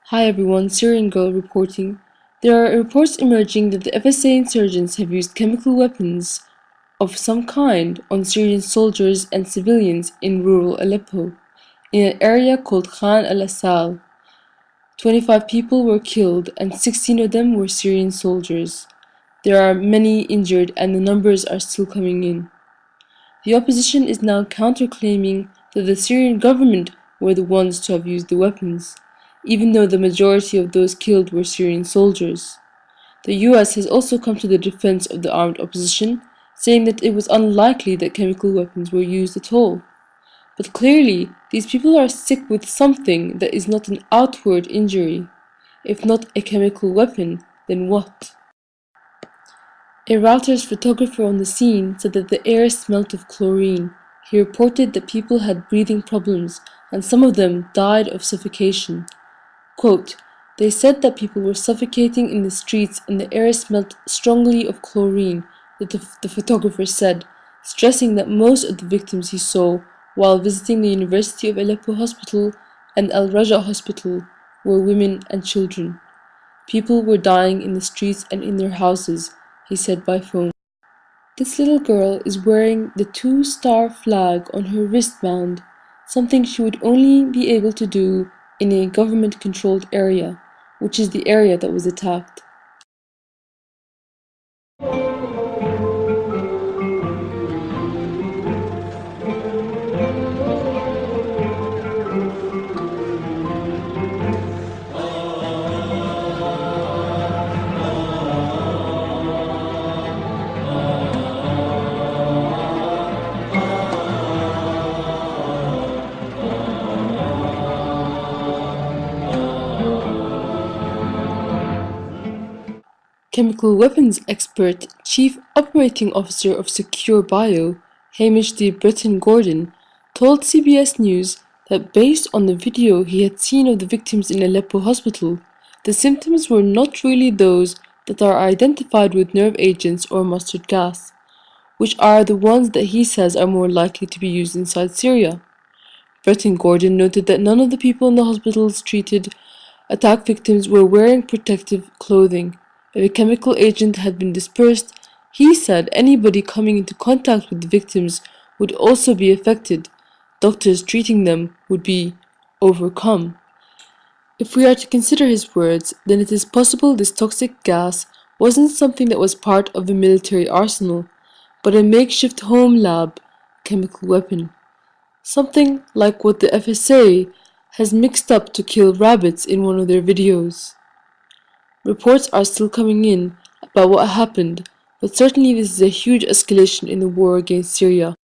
Hi everyone, Syrian Girl reporting. There are reports emerging that the FSA insurgents have used chemical weapons of some kind on Syrian soldiers and civilians in rural Aleppo, in an area called Khan al-Assal. 25 people were killed and 16 of them were Syrian soldiers. There are many injured and the numbers are still coming in. The opposition is now counterclaiming that the Syrian government were the ones to have used the weapons, even though the majority of those killed were Syrian soldiers. The US has also come to the defense of the armed opposition, saying that it was unlikely that chemical weapons were used at all. But clearly, these people are sick with something that is not an outward injury. If not a chemical weapon, then what? A Reuters photographer on the scene said that the air smelt of chlorine. He reported that people had breathing problems and some of them died of suffocation. Quote, "They said that people were suffocating in the streets and the air smelt strongly of chlorine," the photographer said, stressing that most of the victims he saw while visiting the University of Aleppo Hospital and Al-Raja Hospital were women and children. People were dying in the streets and in their houses, he said by phone. This little girl is wearing the 2-star flag on her wristband, something she would only be able to do in a government-controlled area, which is the area that was attacked. Chemical weapons expert, Chief Operating Officer of Secure Bio, Hamish D. Breton-Gordon, told CBS News that based on the video he had seen of the victims in Aleppo Hospital, the symptoms were not really those that are identified with nerve agents or mustard gas, which are the ones that he says are more likely to be used inside Syria. Breton-Gordon noted that none of the people in the hospitals treated attack victims were wearing protective clothing. If a chemical agent had been dispersed, he said anybody coming into contact with the victims would also be affected. Doctors treating them would be overcome. If we are to consider his words, then it is possible this toxic gas wasn't something that was part of the military arsenal, but a makeshift home lab chemical weapon. Something like what the FSA has mixed up to kill rabbits in one of their videos. Reports are still coming in about what happened, but certainly this is a huge escalation in the war against Syria.